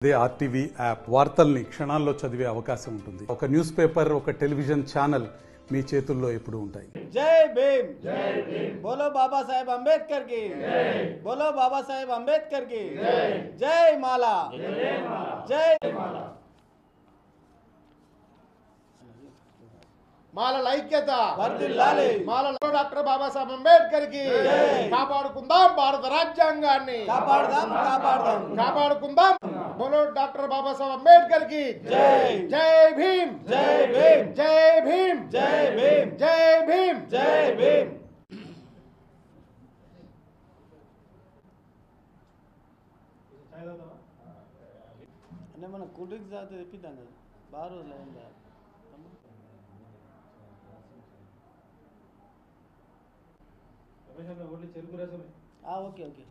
అదే RTV app వార్తల్ని క్షణాల్లో చదివే అవకాశం ఉంటుంది. ఒక న్యూస్ పేపర్, ఒక టెలివిజన్ ఛానల్ మీ చేతుల్లో ఎప్పుడూ ఉంటాయి. జై భీమ్, జై భీమ్, బోలో బాబా సాహెబ్ అంబేద్కర్ కి జై, బోలో బాబా సాహెబ్ అంబేద్కర్ కి జై, జై మాలా, జై మాలా. మాలల ఐక్యత వర్ధిల్లాలి. మాలల డాక్టర్ బాబాసాహెబ్ అంబేద్కర్ కి కాపాడుకుందాం భారత రాజ్యాంగాన్ని, కాపాడదాం కాపాడదాం కాపాడుకుందాం. బోలో డాక్టర్ బాబాసాహెబ్ అంబేద్కర్ కి జై, జై భీమ్, జై భీమ్, జై భీమ్, జై భీమ్, జై భీమ్, జై భీమ్. అంటే మన కూల్ డ్రింక్స్ తాగితే తెప్పిద్దాం కదా, బాగా రోజులు అయిందా. ఓకే ఓకే,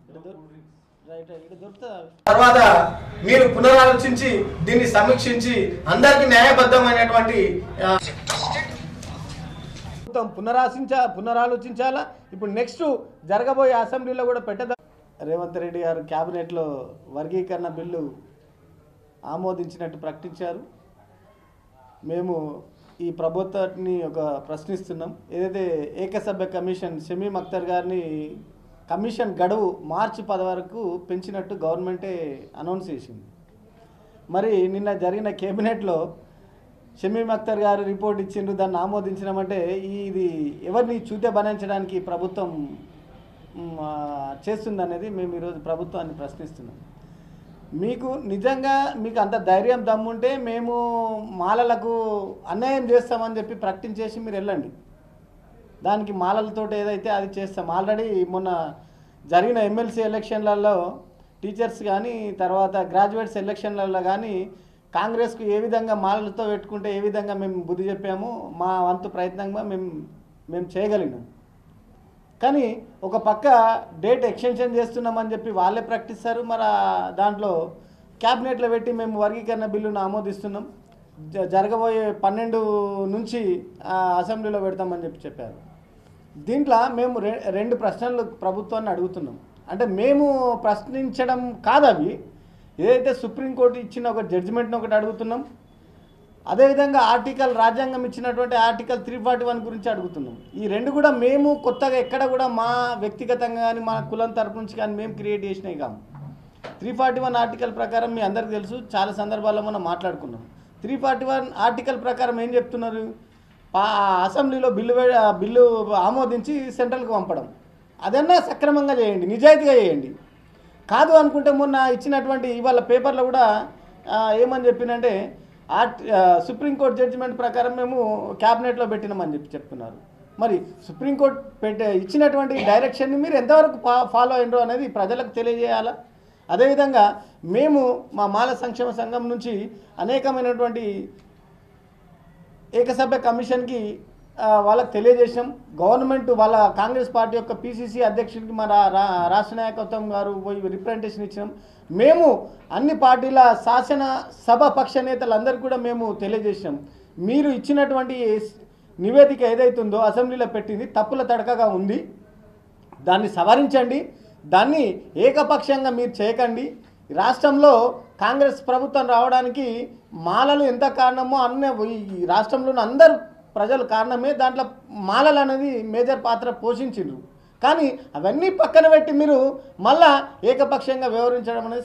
రైట్ రైట్, ఇక్కడ దొరుకుతుందా? తర్వాత మీరు పునరాలోచించి దీన్ని సమీక్షించి అందరికి న్యాయబద్ధమైనటువంటి పునరాలోచించాలా. ఇప్పుడు నెక్స్ట్ జరగబోయే అసెంబ్లీలో కూడా పెట్టదా. రేవంత్ రెడ్డి గారు క్యాబినెట్లో వర్గీకరణ బిల్లు ఆమోదించినట్టు ప్రకటించారు. మేము ఈ ప్రభుత్వాన్ని ఒక ప్రశ్నిస్తున్నాం. ఏదైతే ఏకసభ్య కమిషన్ షమీం అఖ్తర్ గారిని కమిషన్ గడువు మార్చి 10 వరకు పెంచినట్టు గవర్నమెంటే అనౌన్స్ చేసింది. మరి నిన్న జరిగిన కేబినెట్లో షమీం అఖ్తర్ గారు రిపోర్ట్ ఇచ్చిండ్రు, దాన్ని ఆమోదించినామంటే ఇది ఎవరిని చూతే బనాయించడానికి ప్రభుత్వం చేస్తుందనేది మేము ఈరోజు ప్రభుత్వాన్ని ప్రశ్నిస్తున్నాం. మీకు నిజంగా మీకు అంత ధైర్యం దమ్ముంటే మేము మాలలకు అన్యాయం చేస్తామని చెప్పి ప్రకటించేసి మీరు వెళ్ళండి. దానికి మాలలతో ఏదైతే అది చేస్తాం. ఆల్రెడీ మొన్న జరిగిన ఎమ్మెల్సీ ఎలక్షన్లలో టీచర్స్ కానీ తర్వాత గ్రాడ్యుయేట్స్ ఎలక్షన్లలో కానీ కాంగ్రెస్కు ఏ విధంగా మాలలతో పెట్టుకుంటే ఏ విధంగా మేము బుద్ధి చెప్పాము, మా వంతు ప్రయత్నంగా మేము చేయగలిగినాం. కానీ ఒక పక్క డేట్ ఎక్స్టెన్షన్ చేస్తున్నామని చెప్పి వాళ్ళే ప్రకటిస్తారు. మరి దాంట్లో క్యాబినెట్లో పెట్టి మేము వర్గీకరణ బిల్లును ఆమోదిస్తున్నాం, జరగబోయే 12 నుంచి అసెంబ్లీలో పెడతామని చెప్పారు. దీంట్లో మేము 2 ప్రశ్నలు ప్రభుత్వాన్ని అడుగుతున్నాం. అంటే మేము ప్రశ్నించడం కాదు, అవి ఏదైతే సుప్రీంకోర్టు ఇచ్చిన ఒక జడ్జిమెంట్ని ఒకటి అడుగుతున్నాం. అదేవిధంగా రాజ్యాంగం ఇచ్చినటువంటి ఆర్టికల్ 341 గురించి అడుగుతున్నాం. ఈ 2 కూడా మేము కొత్తగా ఎక్కడ కూడా మా వ్యక్తిగతంగా కానీ మా కులం తరపు నుంచి కానీ మేము క్రియేట్ చేసినవి కాము. 341 ఆర్టికల్ ప్రకారం మీ అందరికీ తెలుసు, చాలా సందర్భాల్లో మనం మాట్లాడుకున్నాం. 341 ఆర్టికల్ ప్రకారం ఏం చెప్తున్నారు? అసెంబ్లీలో బిల్లు ఆమోదించి సెంట్రల్కి పంపడం. అదన్నా సక్రమంగా చేయండి, నిజాయితీగా చేయండి. కాదు అనుకుంటే మొన్న ఇచ్చినటువంటి ఇవాళ పేపర్లో కూడా ఏమని చెప్పినంటే సుప్రీంకోర్టు జడ్జిమెంట్ ప్రకారం మేము క్యాబినెట్లో పెట్టినామని చెప్తున్నారు. మరి సుప్రీంకోర్టు ఇచ్చినటువంటి డైరెక్షన్ని మీరు ఎంతవరకు ఫాలో అయినరో అనేది ప్రజలకు తెలియజేయాలా. అదేవిధంగా మేము మా మాల సంక్షేమ సంఘం నుంచి అనేకమైనటువంటి ఏకసభ్య కమిషన్కి వాళ్ళకి తెలియజేసాం. గవర్నమెంట్ వాళ్ళ కాంగ్రెస్ పార్టీ యొక్క పిసిసి అధ్యక్షుడికి మన రాష్ట్ర నాయకత్వం గారు పోయి రిప్రజెంటేషన్ ఇచ్చినాం. మేము అన్ని పార్టీల శాసన సభ పక్ష నేతలందరికీ కూడా మేము తెలియజేసాం. మీరు ఇచ్చినటువంటి నివేదిక ఏదైతుందో అసెంబ్లీలో పెట్టింది తప్పుల తడకగా ఉంది, దాన్ని సవరించండి, దాన్ని ఏకపక్షంగా మీరు చేయకండి. రాష్ట్రంలో కాంగ్రెస్ ప్రభుత్వం రావడానికి మాలలు ఎంత కారణమో ఈ రాష్ట్రంలోని అందరు ప్రజలు కారణమే. దాంట్లో మాలలు అనేది మేజర్ పాత్ర పోషించిండ్రు. కానీ అవన్నీ పక్కన పెట్టి మీరు మళ్ళా ఏకపక్షంగా వ్యవహరించడం అనేది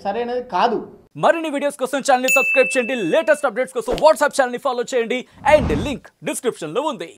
సరైనది కాదు. మరిన్ని వీడియోస్ కోసం ఛానల్ ని సబ్స్క్రైబ్ చేయండి, లేటెస్ట్ అప్డేట్స్ కోసం వాట్సాప్ ఛానల్ ని ఫాలో చేయండి అండ్ లింక్ డిస్క్రిప్షన్ లో ఉంది.